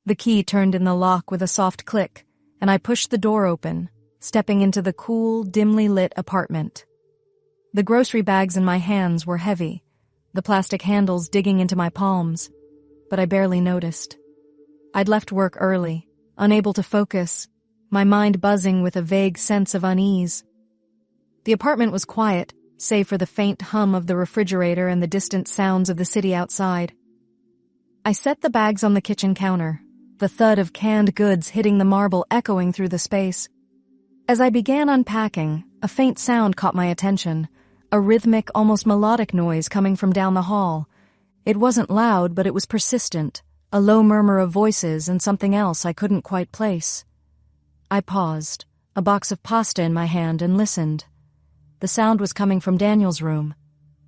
The key turned in the lock with a soft click, and I pushed the door open, stepping into the cool, dimly lit apartment. The grocery bags in my hands were heavy, the plastic handles digging into my palms, but I barely noticed. I'd left work early, unable to focus, my mind buzzing with a vague sense of unease. The apartment was quiet, save for the faint hum of the refrigerator and the distant sounds of the city outside. I set the bags on the kitchen counter, the thud of canned goods hitting the marble echoing through the space. As I began unpacking, a faint sound caught my attention, a rhythmic, almost melodic noise coming from down the hall. It wasn't loud, but it was persistent, a low murmur of voices and something else I couldn't quite place. I paused, a box of pasta in my hand, and listened. The sound was coming from Daniel's room.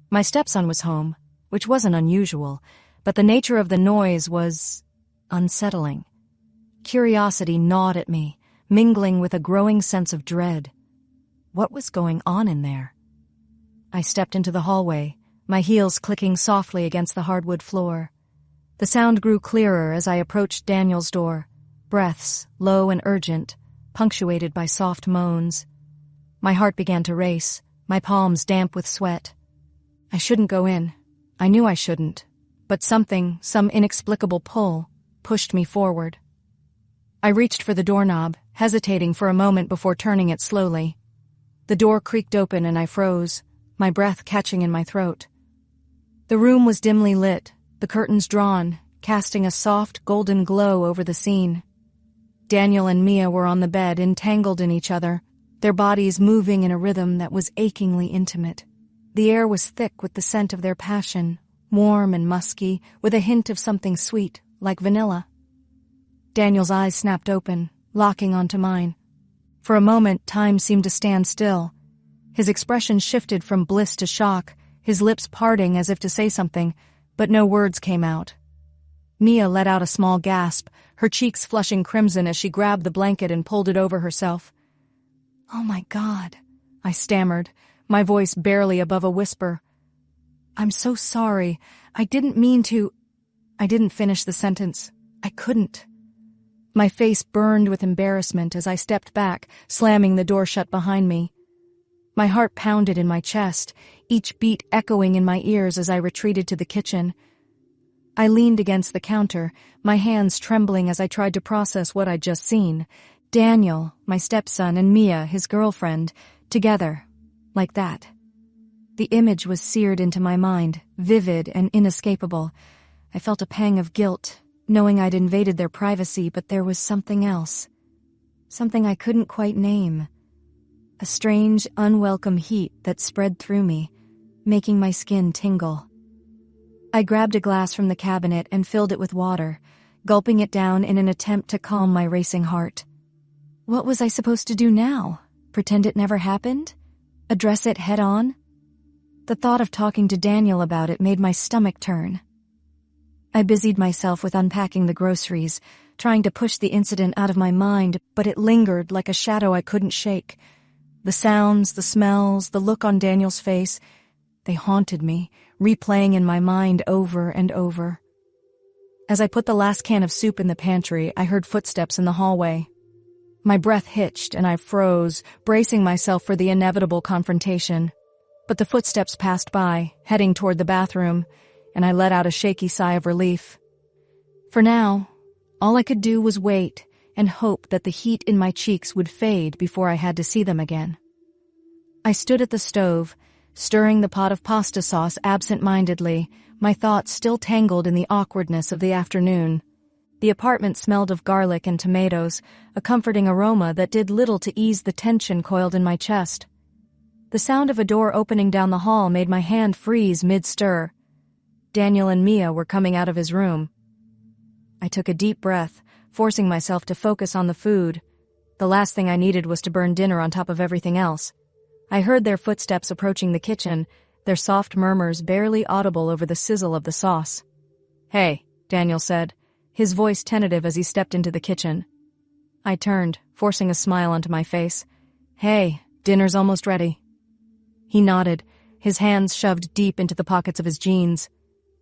My stepson was home, which wasn't unusual, but the nature of the noise was unsettling. Curiosity gnawed at me, mingling with a growing sense of dread. What was going on in there? I stepped into the hallway, my heels clicking softly against the hardwood floor. The sound grew clearer as I approached Daniel's door, breaths, low and urgent, punctuated by soft moans. My heart began to race, my palms damp with sweat. I shouldn't go in. I knew I shouldn't, but some inexplicable pull, pushed me forward. I reached for the doorknob, hesitating for a moment before turning it slowly. The door creaked open and I froze, my breath catching in my throat. The room was dimly lit, the curtains drawn, casting a soft, golden glow over the scene. Daniel and Mia were on the bed, entangled in each other, their bodies moving in a rhythm that was achingly intimate. The air was thick with the scent of their passion, warm and musky, with a hint of something sweet, like vanilla. Daniel's eyes snapped open, locking onto mine. For a moment, time seemed to stand still. His expression shifted from bliss to shock, his lips parting as if to say something, but no words came out. Mia let out a small gasp, her cheeks flushing crimson as she grabbed the blanket and pulled it over herself. "Oh my God," I stammered, my voice barely above a whisper. "I'm so sorry. I didn't mean to—" I didn't finish the sentence. I couldn't. My face burned with embarrassment as I stepped back, slamming the door shut behind me. My heart pounded in my chest, each beat echoing in my ears as I retreated to the kitchen. I leaned against the counter, my hands trembling as I tried to process what I'd just seen. Daniel, my stepson, and Mia, his girlfriend, together, like that. The image was seared into my mind, vivid and inescapable. I felt a pang of guilt, knowing I'd invaded their privacy, but there was something else. Something I couldn't quite name. A strange, unwelcome heat that spread through me, making my skin tingle. I grabbed a glass from the cabinet and filled it with water, gulping it down in an attempt to calm my racing heart. What was I supposed to do now? Pretend it never happened? Address it head on? The thought of talking to Daniel about it made my stomach turn. I busied myself with unpacking the groceries, trying to push the incident out of my mind, but it lingered like a shadow I couldn't shake. The sounds, the smells, the look on Daniel's face, they haunted me, replaying in my mind over and over. As I put the last can of soup in the pantry, I heard footsteps in the hallway. My breath hitched and I froze, bracing myself for the inevitable confrontation. But the footsteps passed by, heading toward the bathroom, and I let out a shaky sigh of relief. For now, all I could do was wait and hope that the heat in my cheeks would fade before I had to see them again. I stood at the stove, stirring the pot of pasta sauce absent-mindedly, my thoughts still tangled in the awkwardness of the afternoon. The apartment smelled of garlic and tomatoes, a comforting aroma that did little to ease the tension coiled in my chest. The sound of a door opening down the hall made my hand freeze mid-stir. Daniel and Mia were coming out of his room. I took a deep breath, forcing myself to focus on the food. The last thing I needed was to burn dinner on top of everything else. I heard their footsteps approaching the kitchen, their soft murmurs barely audible over the sizzle of the sauce. "Hey," Daniel said, his voice tentative as he stepped into the kitchen. I turned, forcing a smile onto my face. "Hey, dinner's almost ready." He nodded, his hands shoved deep into the pockets of his jeans.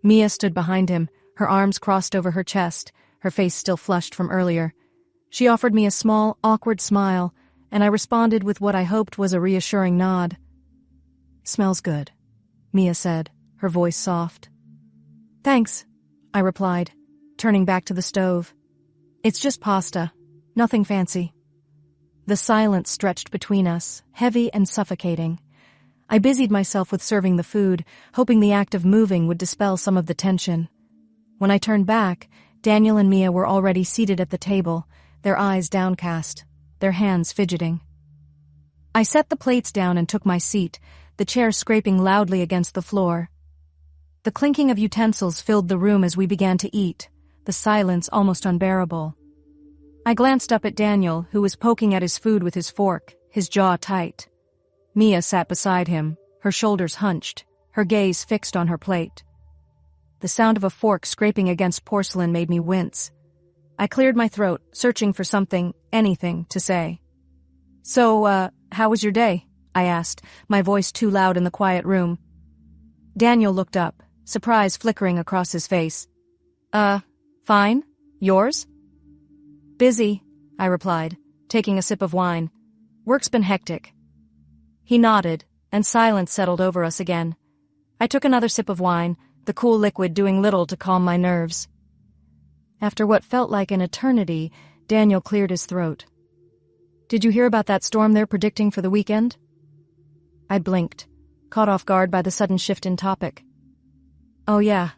Mia stood behind him, her arms crossed over her chest, her face still flushed from earlier. She offered me a small, awkward smile, and I responded with what I hoped was a reassuring nod. "Smells good," Mia said, her voice soft. "Thanks," I replied, turning back to the stove. "It's just pasta. Nothing fancy." The silence stretched between us, heavy and suffocating. I busied myself with serving the food, hoping the act of moving would dispel some of the tension. When I turned back, Daniel and Mia were already seated at the table, their eyes downcast, their hands fidgeting. I set the plates down and took my seat, the chair scraping loudly against the floor. The clinking of utensils filled the room as we began to eat, the silence almost unbearable. I glanced up at Daniel, who was poking at his food with his fork, his jaw tight. Mia sat beside him, her shoulders hunched, her gaze fixed on her plate. The sound of a fork scraping against porcelain made me wince. I cleared my throat, searching for something, anything, to say. "So, how was your day?" I asked, my voice too loud in the quiet room. Daniel looked up, surprise flickering across his face. Fine. Yours?" "Busy," I replied, taking a sip of wine. "Work's been hectic." He nodded, and silence settled over us again. I took another sip of wine, the cool liquid doing little to calm my nerves. After what felt like an eternity, Daniel cleared his throat. "Did you hear about that storm they're predicting for the weekend?" I blinked, caught off guard by the sudden shift in topic. "Oh yeah,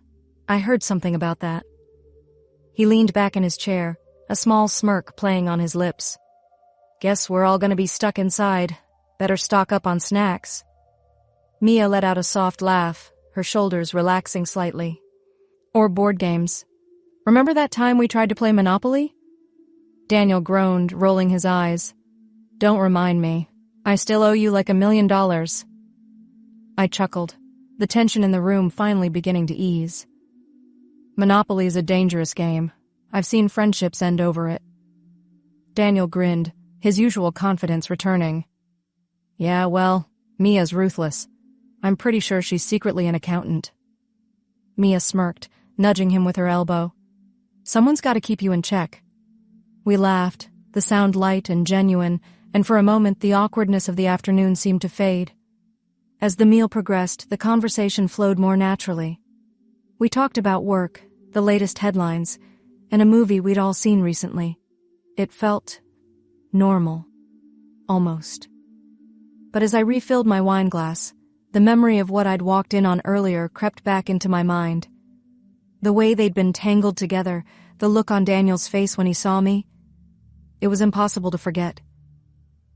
I heard something about that." He leaned back in his chair, a small smirk playing on his lips. "Guess we're all gonna be stuck inside. Better stock up on snacks." Mia let out a soft laugh, her shoulders relaxing slightly. "Or board games. Remember that time we tried to play Monopoly?" Daniel groaned, rolling his eyes. "Don't remind me. I still owe you like $1 million. I chuckled, the tension in the room finally beginning to ease. "Monopoly is a dangerous game. I've seen friendships end over it." Daniel grinned, his usual confidence returning. "Yeah, well, Mia's ruthless. I'm pretty sure she's secretly an accountant." Mia smirked, nudging him with her elbow. "Someone's got to keep you in check." We laughed, the sound light and genuine, and for a moment the awkwardness of the afternoon seemed to fade. As the meal progressed, the conversation flowed more naturally. We talked about work, the latest headlines, and a movie we'd all seen recently. It felt normal. Almost. But as I refilled my wine glass, the memory of what I'd walked in on earlier crept back into my mind. The way they'd been tangled together, the look on Daniel's face when he saw me. It was impossible to forget.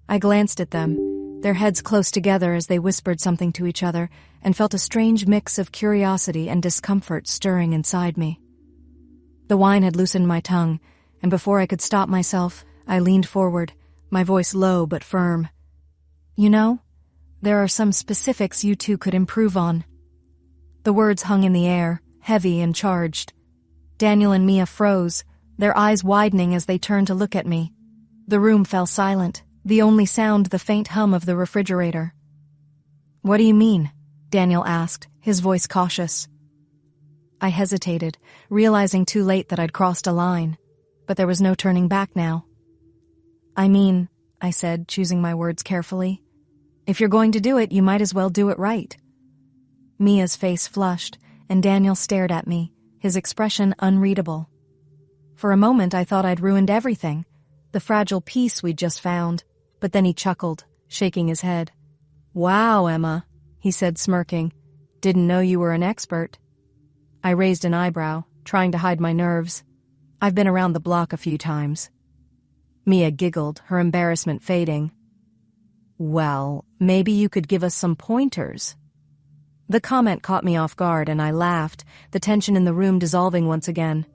I glanced at them, their heads close together as they whispered something to each other, and felt a strange mix of curiosity and discomfort stirring inside me. The wine had loosened my tongue, and before I could stop myself, I leaned forward, my voice low but firm. "You know, there are some specifics you two could improve on." The words hung in the air, heavy and charged. Daniel and Mia froze, their eyes widening as they turned to look at me. The room fell silent, the only sound the faint hum of the refrigerator. "What do you mean?" Daniel asked, his voice cautious. I hesitated, realizing too late that I'd crossed a line, but there was no turning back now. "I mean," I said, choosing my words carefully, "if you're going to do it, you might as well do it right." Mia's face flushed, and Daniel stared at me, his expression unreadable. For a moment I thought I'd ruined everything, the fragile peace we'd just found, but then he chuckled, shaking his head. "Wow, Emma," he said, smirking. "Didn't know you were an expert." I raised an eyebrow, trying to hide my nerves. "I've been around the block a few times." Mia giggled, her embarrassment fading. "Well, maybe you could give us some pointers." The comment caught me off guard and I laughed, the tension in the room dissolving once again.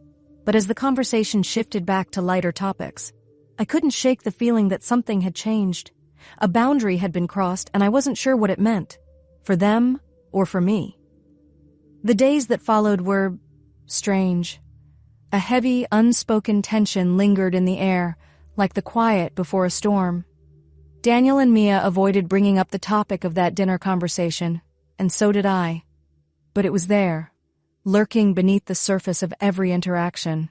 But as the conversation shifted back to lighter topics, I couldn't shake the feeling that something had changed. A boundary had been crossed and I wasn't sure what it meant, for them or for me. The days that followed were strange. A heavy, unspoken tension lingered in the air, like the quiet before a storm. Daniel and Mia avoided bringing up the topic of that dinner conversation, and so did I. But it was there, lurking beneath the surface of every interaction.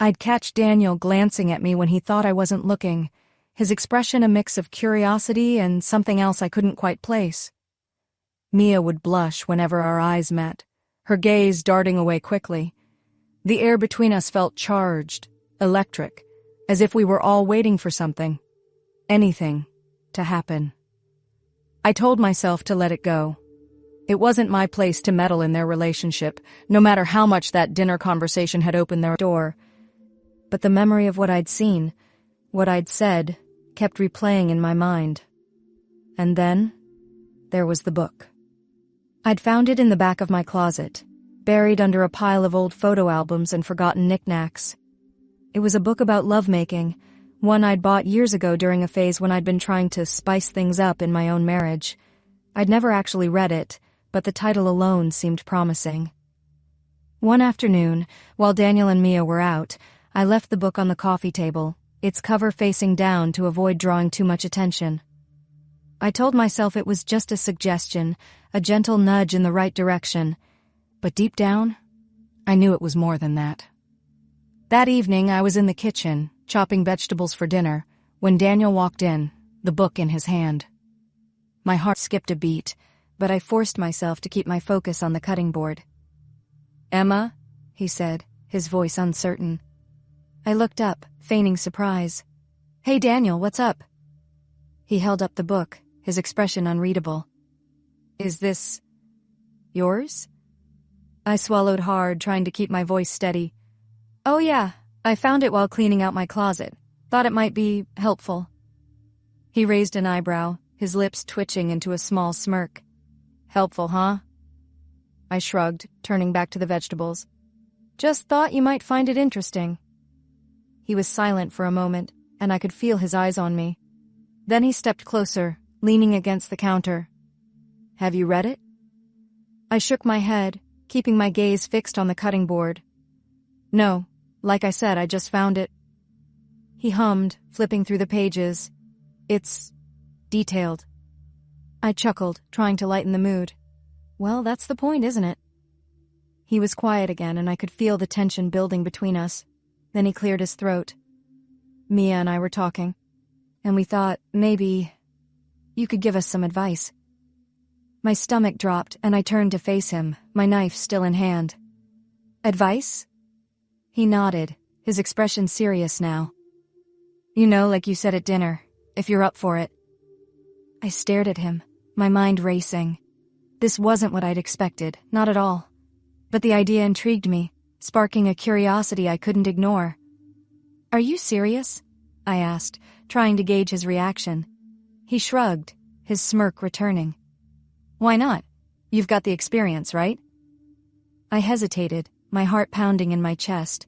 I'd catch Daniel glancing at me when he thought I wasn't looking, his expression a mix of curiosity and something else I couldn't quite place. Mia would blush whenever our eyes met, her gaze darting away quickly. The air between us felt charged, electric, as if we were all waiting for something, anything, to happen. I told myself to let it go. It wasn't my place to meddle in their relationship, no matter how much that dinner conversation had opened their door. But the memory of what I'd seen, what I'd said, kept replaying in my mind. And then, there was the book. I'd found it in the back of my closet, buried under a pile of old photo albums and forgotten knickknacks. It was a book about lovemaking, one I'd bought years ago during a phase when I'd been trying to spice things up in my own marriage. I'd never actually read it, but the title alone seemed promising. One afternoon, while Daniel and Mia were out, I left the book on the coffee table, its cover facing down to avoid drawing too much attention. I told myself it was just a suggestion, a gentle nudge in the right direction, but deep down, I knew it was more than that. That evening, I was in the kitchen, chopping vegetables for dinner, when Daniel walked in, the book in his hand. My heart skipped a beat, but I forced myself to keep my focus on the cutting board. "Emma?" he said, his voice uncertain. I looked up, feigning surprise. "Hey, Daniel, what's up?" He held up the book, his expression unreadable. "Is this yours?" I swallowed hard, trying to keep my voice steady. "Oh yeah, I found it while cleaning out my closet. Thought it might be helpful." He raised an eyebrow, his lips twitching into a small smirk. "Helpful, huh?" I shrugged, turning back to the vegetables. "Just thought you might find it interesting." He was silent for a moment, and I could feel his eyes on me. Then he stepped closer, leaning against the counter. "Have you read it?" I shook my head, keeping my gaze fixed on the cutting board. "No, like I said, I just found it." He hummed, flipping through the pages. "It's detailed." I chuckled, trying to lighten the mood. "Well, that's the point, isn't it?" He was quiet again, and I could feel the tension building between us. Then he cleared his throat. "Mia and I were talking, and we thought, maybe you could give us some advice." My stomach dropped, and I turned to face him, my knife still in hand. "Advice?" He nodded, his expression serious now. "You know, like you said at dinner, if you're up for it." I stared at him, my mind racing. This wasn't what I'd expected, not at all. But the idea intrigued me, sparking a curiosity I couldn't ignore. "Are you serious?" I asked, trying to gauge his reaction. He shrugged, his smirk returning. "Why not? You've got the experience, right?" I hesitated, my heart pounding in my chest.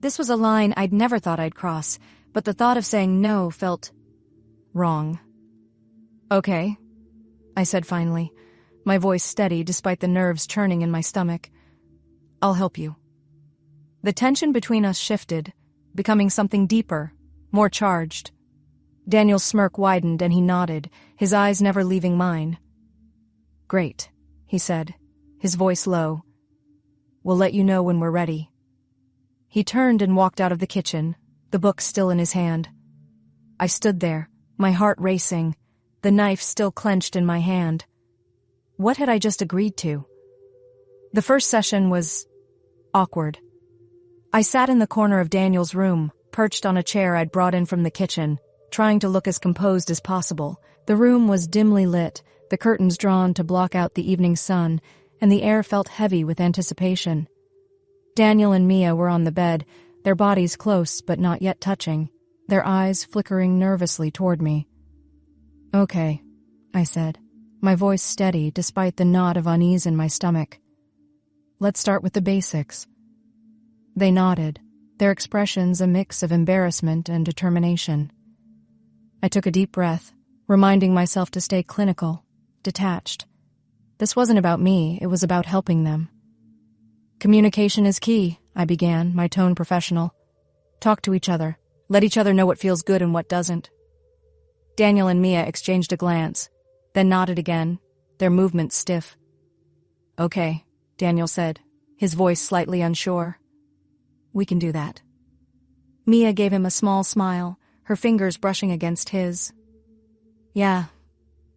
This was a line I'd never thought I'd cross, but the thought of saying no felt wrong. "Okay," I said finally, my voice steady despite the nerves churning in my stomach. "I'll help you." The tension between us shifted, becoming something deeper, more charged. Daniel's smirk widened and he nodded, his eyes never leaving mine. "Great," he said, his voice low. "We'll let you know when we're ready." He turned and walked out of the kitchen, the book still in his hand. I stood there, my heart racing, the knife still clenched in my hand. What had I just agreed to? The first session was awkward. I sat in the corner of Daniel's room, perched on a chair I'd brought in from the kitchen, trying to look as composed as possible. The room was dimly lit, the curtains drawn to block out the evening sun, and the air felt heavy with anticipation. Daniel and Mia were on the bed, their bodies close but not yet touching, their eyes flickering nervously toward me. "Okay," I said, my voice steady despite the knot of unease in my stomach. "Let's start with the basics." They nodded, their expressions a mix of embarrassment and determination. I took a deep breath, reminding myself to stay clinical, detached. This wasn't about me, it was about helping them. "Communication is key," I began, my tone professional. "Talk to each other. Let each other know what feels good and what doesn't." Daniel and Mia exchanged a glance, then nodded again, their movements stiff. "Okay," Daniel said, his voice slightly unsure. "We can do that." Mia gave him a small smile, her fingers brushing against his. Yeah,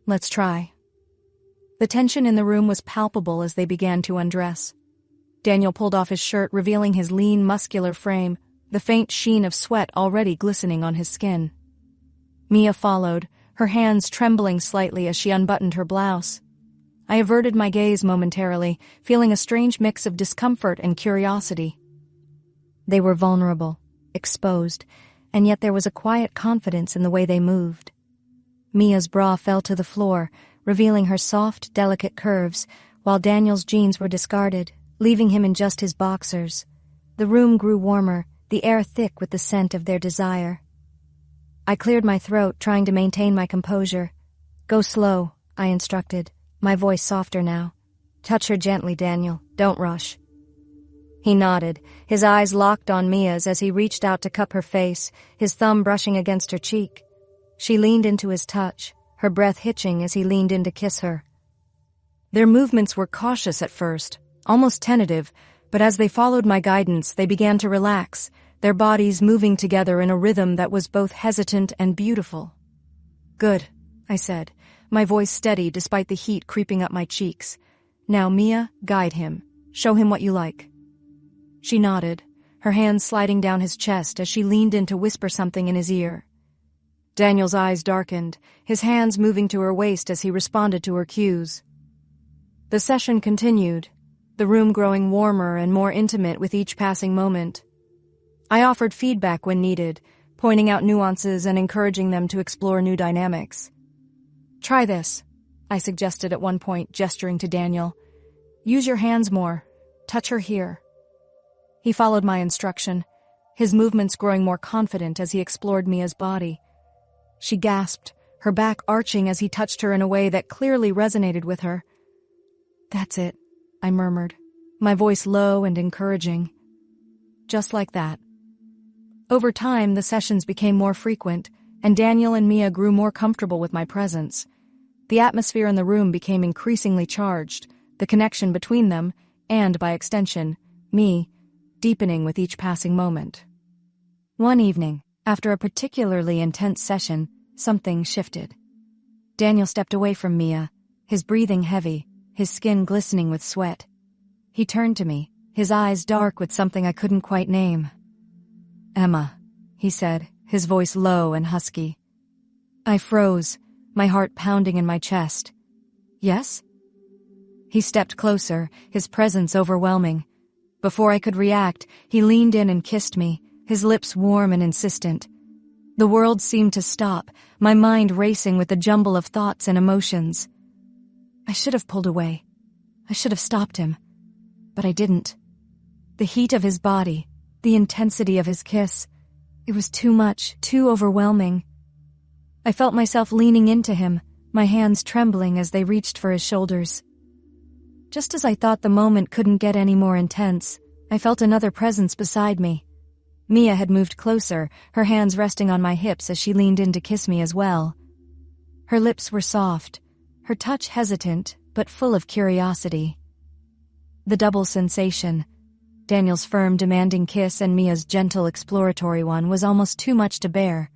let's try. The tension in the room was palpable as they began to undress. Daniel pulled off his shirt, revealing his lean, muscular frame, the faint sheen of sweat already glistening on his skin. Mia followed, her hands trembling slightly as she unbuttoned her blouse. I averted my gaze momentarily, feeling a strange mix of discomfort and curiosity. They were vulnerable, exposed, and yet there was a quiet confidence in the way they moved. Mia's bra fell to the floor, revealing her soft, delicate curves, while Daniel's jeans were discarded, leaving him in just his boxers. The room grew warmer, the air thick with the scent of their desire. I cleared my throat, trying to maintain my composure. Go slow, I instructed, my voice softer now. Touch her gently, Daniel. Don't rush. He nodded, his eyes locked on Mia's as he reached out to cup her face, his thumb brushing against her cheek. She leaned into his touch, her breath hitching as he leaned in to kiss her. Their movements were cautious at first, almost tentative, but as they followed my guidance, they began to relax, their bodies moving together in a rhythm that was both hesitant and beautiful. Good, I said, my voice steady despite the heat creeping up my cheeks. Now, Mia, guide him. Show him what you like. She nodded, her hands sliding down his chest as she leaned in to whisper something in his ear. Daniel's eyes darkened, his hands moving to her waist as he responded to her cues. The session continued, the room growing warmer and more intimate with each passing moment. I offered feedback when needed, pointing out nuances and encouraging them to explore new dynamics. Try this, I suggested at one point, gesturing to Daniel. Use your hands more. Touch her here. He followed my instruction, his movements growing more confident as he explored Mia's body. She gasped, her back arching as he touched her in a way that clearly resonated with her. That's it, I murmured, my voice low and encouraging. Just like that. Over time, the sessions became more frequent, and Daniel and Mia grew more comfortable with my presence. The atmosphere in the room became increasingly charged, the connection between them, and by extension, me, deepening with each passing moment. One evening, after a particularly intense session, something shifted. Daniel stepped away from Mia, his breathing heavy, his skin glistening with sweat. He turned to me, his eyes dark with something I couldn't quite name. Emma, he said, his voice low and husky. I froze, my heart pounding in my chest. Yes? He stepped closer, his presence overwhelming. Before I could react, he leaned in and kissed me, his lips warm and insistent. The world seemed to stop, my mind racing with a jumble of thoughts and emotions. I should have pulled away. I should have stopped him. But I didn't. The heat of his body, the intensity of his kiss, it was too much, too overwhelming. I felt myself leaning into him, my hands trembling as they reached for his shoulders. Just as I thought the moment couldn't get any more intense, I felt another presence beside me. Mia had moved closer, her hands resting on my hips as she leaned in to kiss me as well. Her lips were soft, her touch hesitant, but full of curiosity. The double sensation, Daniel's firm, demanding kiss and Mia's gentle, exploratory one, was almost too much to bear.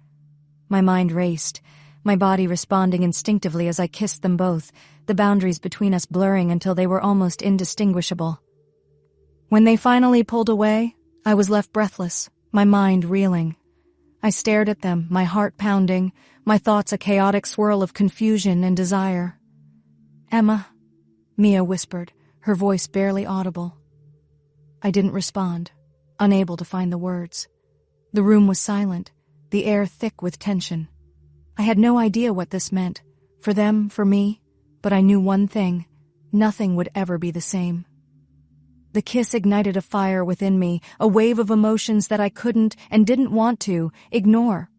My mind raced, my body responding instinctively as I kissed them both, the boundaries between us blurring until they were almost indistinguishable. When they finally pulled away, I was left breathless, my mind reeling. I stared at them, my heart pounding, my thoughts a chaotic swirl of confusion and desire. Emma, Mia whispered, her voice barely audible. I didn't respond, unable to find the words. The room was silent, the air thick with tension. I had no idea what this meant, for them, for me, but I knew one thing: nothing would ever be the same. The kiss ignited a fire within me, a wave of emotions that I couldn't and didn't want to ignore.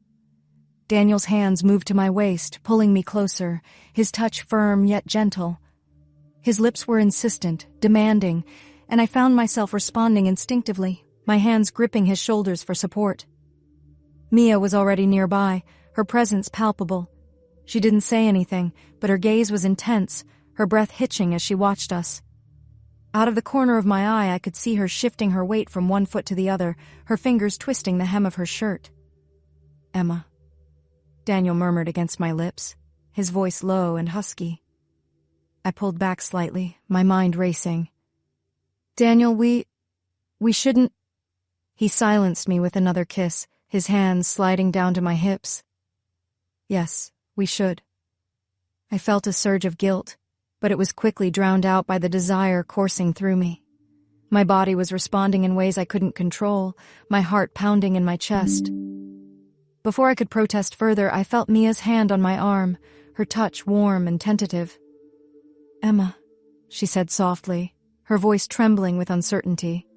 Daniel's hands moved to my waist, pulling me closer, his touch firm yet gentle. His lips were insistent, demanding, and I found myself responding instinctively, my hands gripping his shoulders for support. Mia was already nearby, her presence palpable. She didn't say anything, but her gaze was intense, her breath hitching as she watched us. Out of the corner of my eye, I could see her shifting her weight from one foot to the other, her fingers twisting the hem of her shirt. "Emma," Daniel murmured against my lips, his voice low and husky. I pulled back slightly, my mind racing. "Daniel, we shouldn't—" He silenced me with another kiss, his hands sliding down to my hips. "Yes, we should." I felt a surge of guilt, but it was quickly drowned out by the desire coursing through me. My body was responding in ways I couldn't control, my heart pounding in my chest. Before I could protest further, I felt Mia's hand on my arm, her touch warm and tentative. "Emma," she said softly, her voice trembling with uncertainty.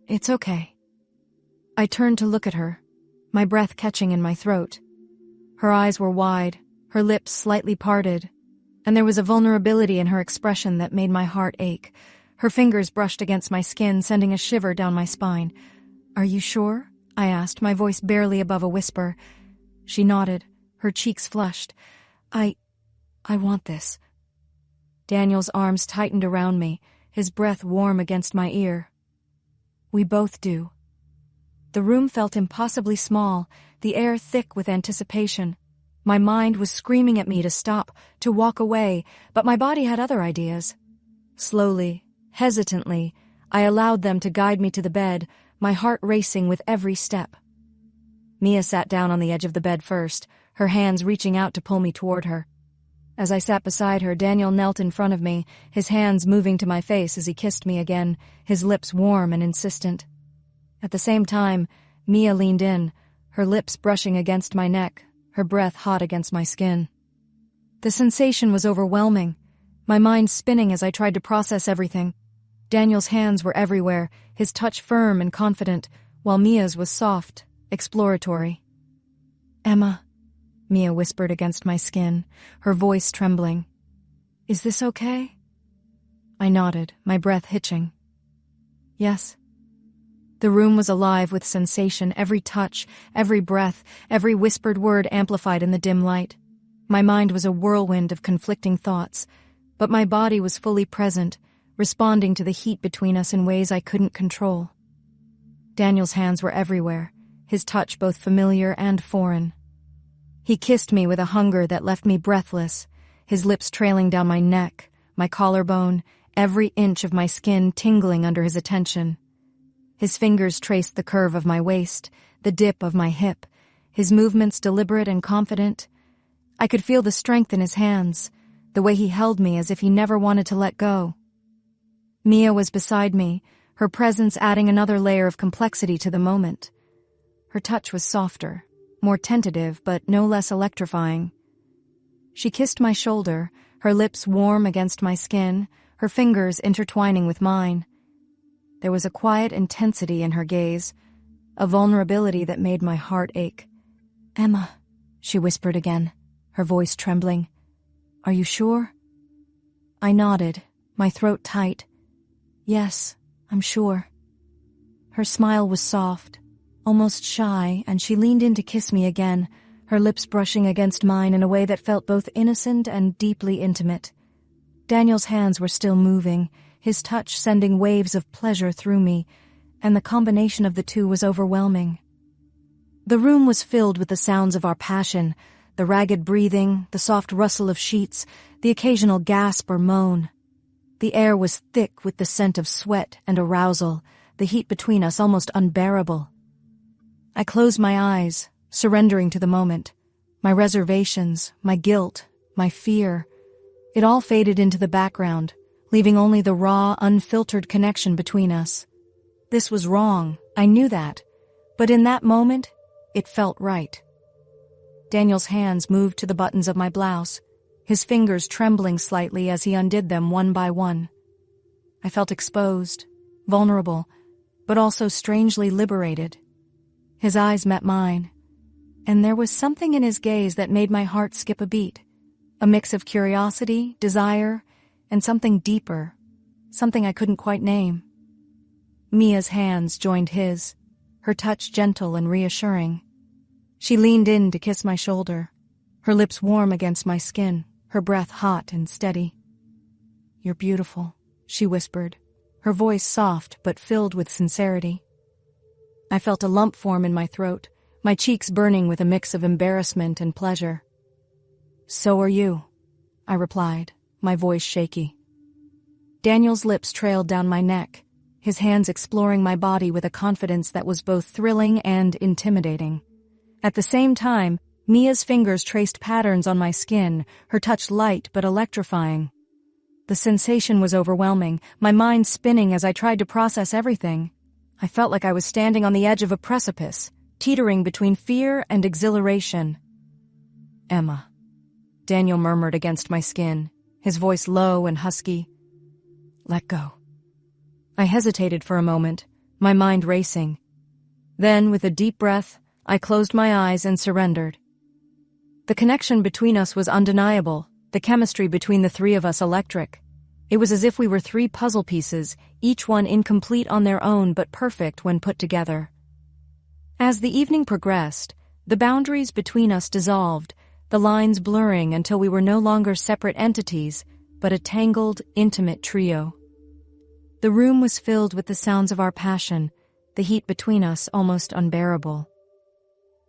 "It's okay." I turned to look at her, my breath catching in my throat. Her eyes were wide, her lips slightly parted, and there was a vulnerability in her expression that made my heart ache. Her fingers brushed against my skin, sending a shiver down my spine. "Are you sure?" I asked, my voice barely above a whisper. She nodded, her cheeks flushed. I want this." Daniel's arms tightened around me, his breath warm against my ear. "We both do." The room felt impossibly small, the air thick with anticipation. My mind was screaming at me to stop, to walk away, but my body had other ideas. Slowly, hesitantly, I allowed them to guide me to the bed, my heart racing with every step. Mia sat down on the edge of the bed first, her hands reaching out to pull me toward her. As I sat beside her, Daniel knelt in front of me, his hands moving to my face as he kissed me again, his lips warm and insistent. At the same time, Mia leaned in, her lips brushing against my neck, her breath hot against my skin. The sensation was overwhelming, my mind spinning as I tried to process everything. Daniel's hands were everywhere, his touch firm and confident, while Mia's was soft, exploratory. "Emma," Mia whispered against my skin, her voice trembling. "Is this okay?" I nodded, my breath hitching. "Yes." The room was alive with sensation, every touch, every breath, every whispered word amplified in the dim light. My mind was a whirlwind of conflicting thoughts, but my body was fully present, responding to the heat between us in ways I couldn't control. Daniel's hands were everywhere, his touch both familiar and foreign. He kissed me with a hunger that left me breathless, his lips trailing down my neck, my collarbone, every inch of my skin tingling under his attention. His fingers traced the curve of my waist, the dip of my hip, his movements deliberate and confident. I could feel the strength in his hands, the way he held me as if he never wanted to let go. Mia was beside me, her presence adding another layer of complexity to the moment. Her touch was softer, more tentative, but no less electrifying. She kissed my shoulder, her lips warm against my skin, her fingers intertwining with mine. There was a quiet intensity in her gaze, a vulnerability that made my heart ache. "Emma," she whispered again, her voice trembling. "Are you sure?" I nodded, my throat tight. "Yes, I'm sure." Her smile was soft, almost shy, and she leaned in to kiss me again, her lips brushing against mine in a way that felt both innocent and deeply intimate. Daniel's hands were still moving, his touch sending waves of pleasure through me, and the combination of the two was overwhelming. The room was filled with the sounds of our passion, the ragged breathing, the soft rustle of sheets, the occasional gasp or moan. The air was thick with the scent of sweat and arousal, the heat between us almost unbearable. I closed my eyes, surrendering to the moment. My reservations, my guilt, my fear, it all faded into the background, leaving only the raw, unfiltered connection between us. This was wrong, I knew that, but in that moment, it felt right. Daniel's hands moved to the buttons of my blouse, his fingers trembling slightly as he undid them one by one. I felt exposed, vulnerable, but also strangely liberated. His eyes met mine, and there was something in his gaze that made my heart skip a beat, a mix of curiosity, desire, and something deeper, something I couldn't quite name. Mia's hands joined his, her touch gentle and reassuring. She leaned in to kiss my shoulder, her lips warm against my skin, her breath hot and steady. "You're beautiful," she whispered, her voice soft but filled with sincerity. I felt a lump form in my throat, my cheeks burning with a mix of embarrassment and pleasure. "So are you," I replied, my voice shaky. Daniel's lips trailed down my neck, his hands exploring my body with a confidence that was both thrilling and intimidating. At the same time, Mia's fingers traced patterns on my skin, her touch light but electrifying. The sensation was overwhelming, my mind spinning as I tried to process everything. I felt like I was standing on the edge of a precipice, teetering between fear and exhilaration. "Emma," Daniel murmured against my skin, his voice low and husky. "Let go." I hesitated for a moment, my mind racing. Then, with a deep breath, I closed my eyes and surrendered. The connection between us was undeniable, the chemistry between the three of us electric. It was as if we were three puzzle pieces, each one incomplete on their own but perfect when put together. As the evening progressed, the boundaries between us dissolved, the lines blurring until we were no longer separate entities, but a tangled, intimate trio. The room was filled with the sounds of our passion, the heat between us almost unbearable.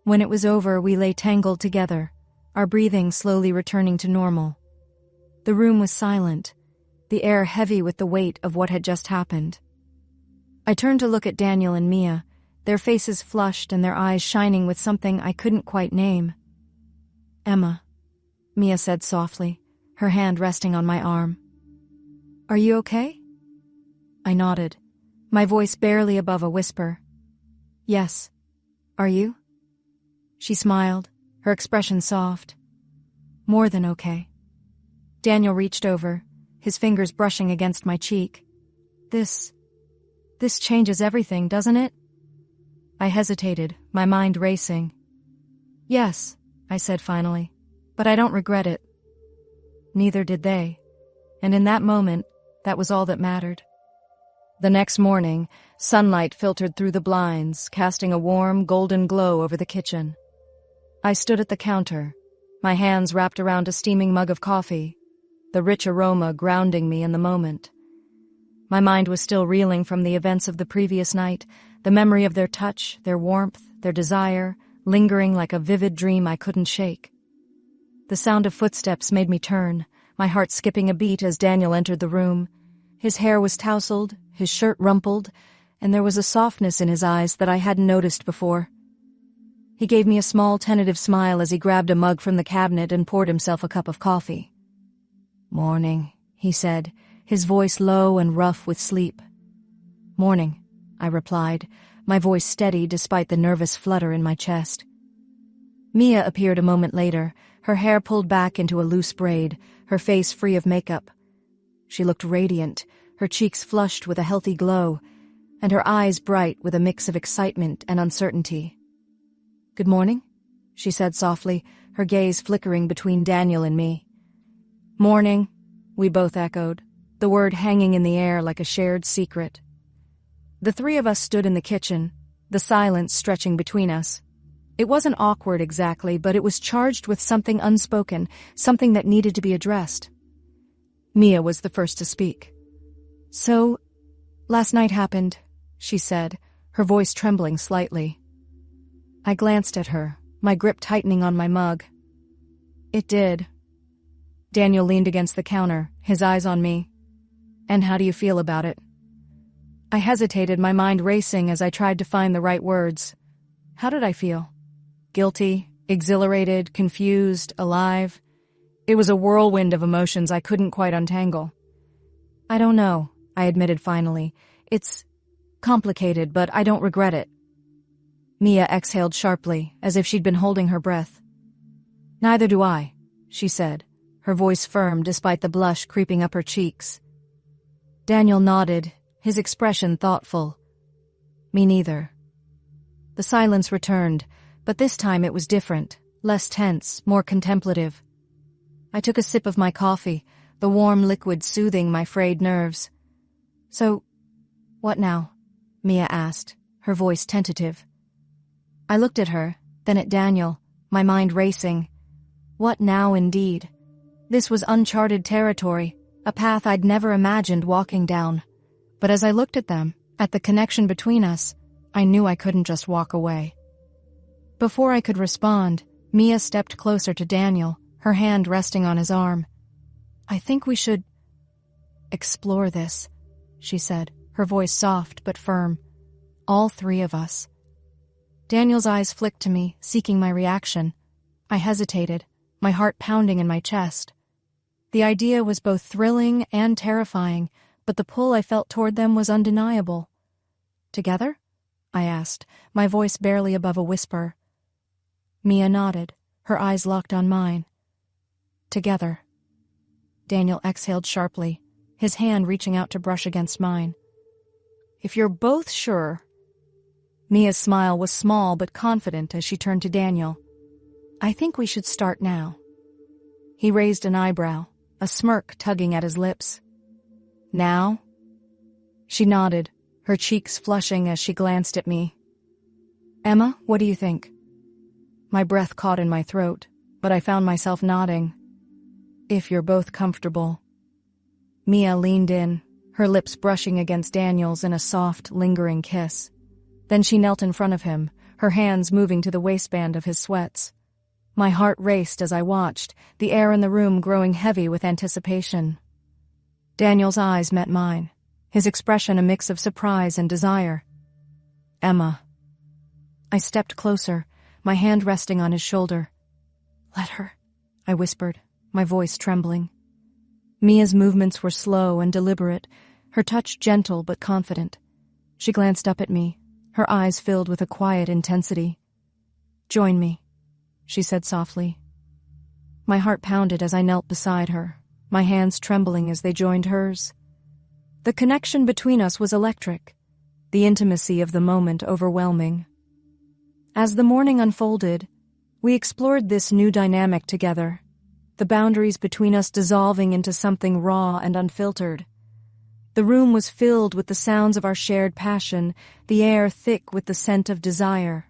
When it was over, we lay tangled together, our breathing slowly returning to normal. The room was silent, the air heavy with the weight of what had just happened. I turned to look at Daniel and Mia, their faces flushed and their eyes shining with something I couldn't quite name. "Emma," Mia said softly, her hand resting on my arm. "Are you okay?" I nodded, my voice barely above a whisper. "Yes. Are you?" She smiled, her expression soft. "More than okay." Daniel reached over, his fingers brushing against my cheek. This changes everything, doesn't it?" I hesitated, my mind racing. "Yes," I said finally, "but I don't regret it." Neither did they, and in that moment, that was all that mattered. The next morning, sunlight filtered through the blinds, casting a warm, golden glow over the kitchen. I stood at the counter, my hands wrapped around a steaming mug of coffee, the rich aroma grounding me in the moment. My mind was still reeling from the events of the previous night, the memory of their touch, their warmth, their desire, lingering like a vivid dream I couldn't shake. The sound of footsteps made me turn, my heart skipping a beat as Daniel entered the room. His hair was tousled, his shirt rumpled, and there was a softness in his eyes that I hadn't noticed before. He gave me a small, tentative smile as he grabbed a mug from the cabinet and poured himself a cup of coffee. "Morning," he said, his voice low and rough with sleep. "Morning," I replied, my voice steady despite the nervous flutter in my chest. Mia appeared a moment later, her hair pulled back into a loose braid, her face free of makeup. She looked radiant, her cheeks flushed with a healthy glow, and her eyes bright with a mix of excitement and uncertainty. "Good morning," she said softly, her gaze flickering between Daniel and me. "Morning," we both echoed, the word hanging in the air like a shared secret. The three of us stood in the kitchen, the silence stretching between us. It wasn't awkward exactly, but it was charged with something unspoken, something that needed to be addressed. Mia was the first to speak. "So, last night happened," she said, her voice trembling slightly. I glanced at her, my grip tightening on my mug. "It did." Daniel leaned against the counter, his eyes on me. "And how do you feel about it?" I hesitated, my mind racing as I tried to find the right words. How did I feel? Guilty, exhilarated, confused, alive. It was a whirlwind of emotions I couldn't quite untangle. "I don't know," I admitted finally. "It's complicated, but I don't regret it." Mia exhaled sharply, as if she'd been holding her breath. "Neither do I," she said, her voice firm despite the blush creeping up her cheeks. Daniel nodded, his expression thoughtful. "Me neither." The silence returned, but this time it was different, less tense, more contemplative. I took a sip of my coffee, the warm liquid soothing my frayed nerves. "So, what now?" Mia asked, her voice tentative. I looked at her, then at Daniel, my mind racing. What now indeed? This was uncharted territory, a path I'd never imagined walking down. But as I looked at them, at the connection between us, I knew I couldn't just walk away. Before I could respond, Mia stepped closer to Daniel, her hand resting on his arm. "I think we should explore this," she said, her voice soft but firm. "All three of us." Daniel's eyes flicked to me, seeking my reaction. I hesitated, my heart pounding in my chest. The idea was both thrilling and terrifying, but the pull I felt toward them was undeniable. "Together?" I asked, my voice barely above a whisper. Mia nodded, her eyes locked on mine. "Together." Daniel exhaled sharply, his hand reaching out to brush against mine. "If you're both sure..." Mia's smile was small but confident as she turned to Daniel. "I think we should start now." He raised an eyebrow, a smirk tugging at his lips. "Now?" She nodded, her cheeks flushing as she glanced at me. "Emma, what do you think?" My breath caught in my throat, but I found myself nodding. "If you're both comfortable." Mia leaned in, her lips brushing against Daniel's in a soft, lingering kiss. Then she knelt in front of him, her hands moving to the waistband of his sweats. My heart raced as I watched, the air in the room growing heavy with anticipation. Daniel's eyes met mine, his expression a mix of surprise and desire. "Emma." I stepped closer, my hand resting on his shoulder. "Let her," I whispered, my voice trembling. Mia's movements were slow and deliberate, her touch gentle but confident. She glanced up at me, her eyes filled with a quiet intensity. "Join me," she said softly. My heart pounded as I knelt beside her, my hands trembling as they joined hers. The connection between us was electric, the intimacy of the moment overwhelming. As the morning unfolded, we explored this new dynamic together, the boundaries between us dissolving into something raw and unfiltered. The room was filled with the sounds of our shared passion, the air thick with the scent of desire.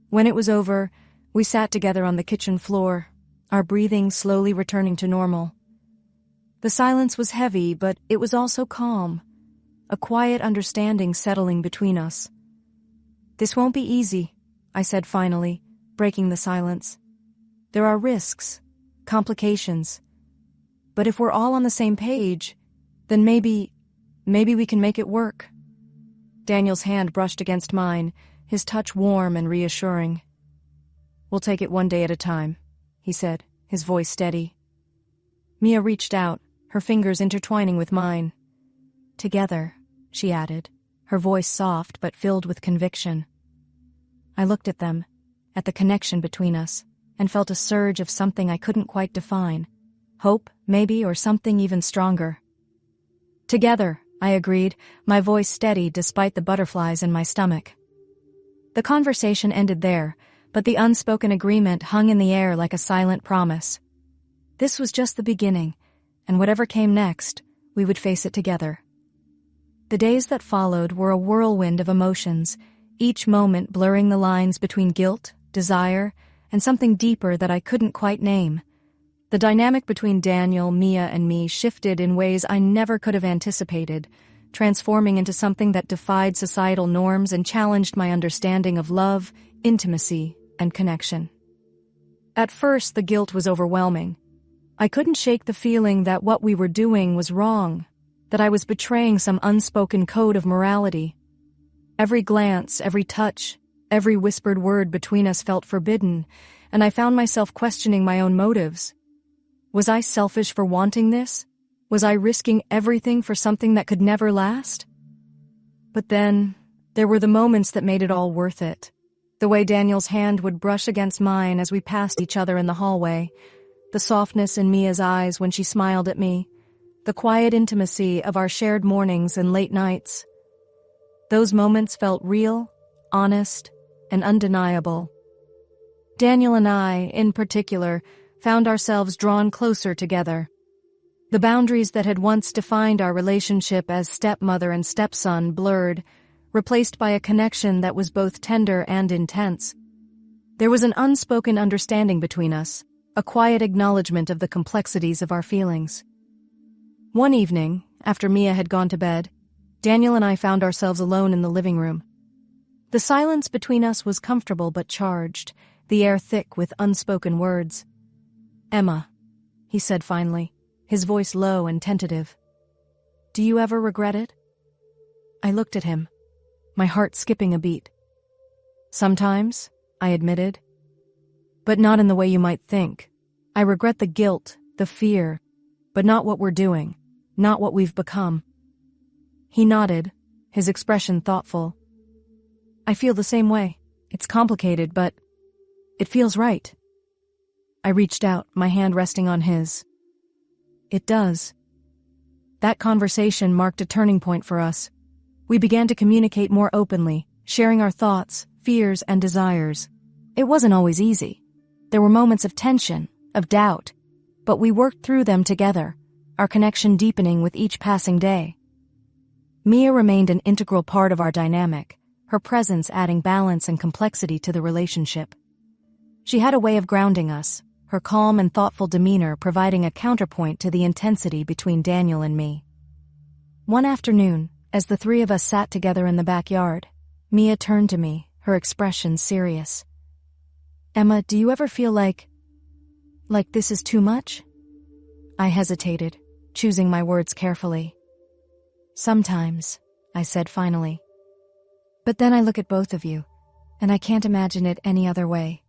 When it was over, we sat together on the kitchen floor, our breathing slowly returning to normal. The silence was heavy, but it was also calm, a quiet understanding settling between us. "This won't be easy," I said finally, breaking the silence. "There are risks, complications. But if we're all on the same page, then maybe we can make it work." Daniel's hand brushed against mine, his touch warm and reassuring. "We'll take it one day at a time," he said, his voice steady. Mia reached out, her fingers intertwining with mine. "Together," she added, her voice soft but filled with conviction. I looked at them, at the connection between us, and felt a surge of something I couldn't quite define. Hope, maybe, or something even stronger. "Together," I agreed, my voice steady despite the butterflies in my stomach. The conversation ended there, but the unspoken agreement hung in the air like a silent promise. This was just the beginning, and whatever came next, we would face it together. The days that followed were a whirlwind of emotions, each moment blurring the lines between guilt, desire, and something deeper that I couldn't quite name. The dynamic between Daniel, Mia, and me shifted in ways I never could have anticipated, transforming into something that defied societal norms and challenged my understanding of love, intimacy, and connection. At first, the guilt was overwhelming. I couldn't shake the feeling that what we were doing was wrong, that I was betraying some unspoken code of morality. Every glance, every touch, every whispered word between us felt forbidden, and I found myself questioning my own motives. Was I selfish for wanting this? Was I risking everything for something that could never last? But then, there were the moments that made it all worth it. The way Daniel's hand would brush against mine as we passed each other in the hallway, the softness in Mia's eyes when she smiled at me, the quiet intimacy of our shared mornings and late nights. Those moments felt real, honest, and undeniable. Daniel and I, in particular, found ourselves drawn closer together. The boundaries that had once defined our relationship as stepmother and stepson blurred, replaced by a connection that was both tender and intense. There was an unspoken understanding between us, a quiet acknowledgement of the complexities of our feelings. One evening, after Mia had gone to bed, Daniel and I found ourselves alone in the living room. The silence between us was comfortable but charged, the air thick with unspoken words. "Emma," he said finally, his voice low and tentative. "Do you ever regret it?" I looked at him, my heart skipping a beat. "Sometimes," I admitted. "But not in the way you might think. I regret the guilt, the fear, but not what we're doing, not what we've become." He nodded, his expression thoughtful. "I feel the same way. It's complicated, but it feels right." I reached out, my hand resting on his. "It does." That conversation marked a turning point for us. We began to communicate more openly, sharing our thoughts, fears, and desires. It wasn't always easy. There were moments of tension, of doubt, but we worked through them together, our connection deepening with each passing day. Mia remained an integral part of our dynamic, her presence adding balance and complexity to the relationship. She had a way of grounding us, her calm and thoughtful demeanor providing a counterpoint to the intensity between Daniel and me. One afternoon, as the three of us sat together in the backyard, Mia turned to me, her expression serious. "Emma, do you ever feel like this is too much?" I hesitated, choosing my words carefully. "Sometimes," I said finally. "But then I look at both of you, and I can't imagine it any other way."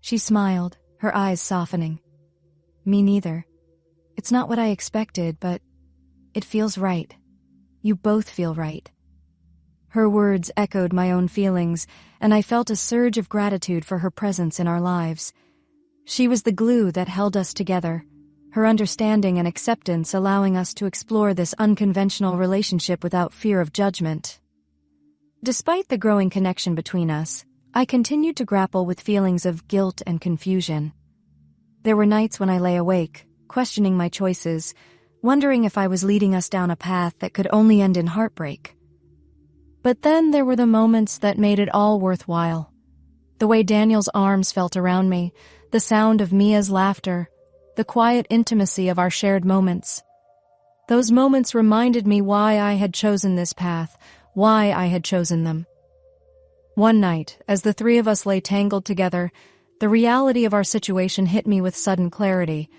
She smiled, her eyes softening. "Me neither. It's not what I expected, but it feels right. You both feel right." Her words echoed my own feelings, and I felt a surge of gratitude for her presence in our lives. She was the glue that held us together, her understanding and acceptance allowing us to explore this unconventional relationship without fear of judgment. Despite the growing connection between us, I continued to grapple with feelings of guilt and confusion. There were nights when I lay awake, questioning my choices, wondering if I was leading us down a path that could only end in heartbreak. But then there were the moments that made it all worthwhile. The way Daniel's arms felt around me, the sound of Mia's laughter, the quiet intimacy of our shared moments. Those moments reminded me why I had chosen this path, why I had chosen them. One night, as the three of us lay tangled together, the reality of our situation hit me with sudden clarity.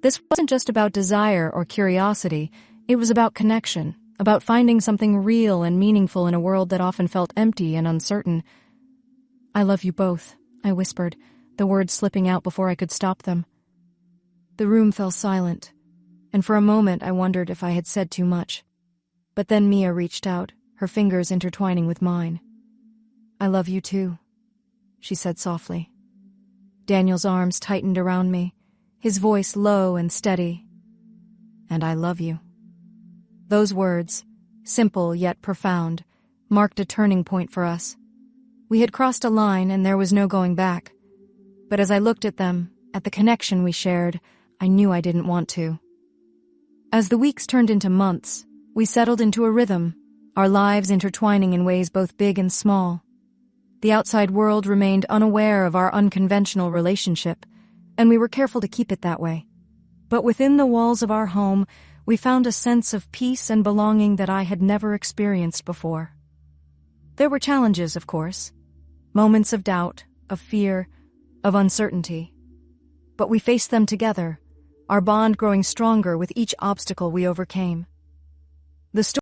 This wasn't just about desire or curiosity, it was about connection, about finding something real and meaningful in a world that often felt empty and uncertain. "I love you both," I whispered, the words slipping out before I could stop them. The room fell silent, and for a moment I wondered if I had said too much. But then Mia reached out, her fingers intertwining with mine. "I love you too," she said softly. Daniel's arms tightened around me, his voice low and steady. "And I love you." Those words, simple yet profound, marked a turning point for us. We had crossed a line and there was no going back. But as I looked at them, at the connection we shared, I knew I didn't want to. As the weeks turned into months, we settled into a rhythm, our lives intertwining in ways both big and small. The outside world remained unaware of our unconventional relationship, and we were careful to keep it that way. But within the walls of our home, we found a sense of peace and belonging that I had never experienced before. There were challenges, of course, moments of doubt, of fear, of uncertainty. But we faced them together, our bond growing stronger with each obstacle we overcame. The story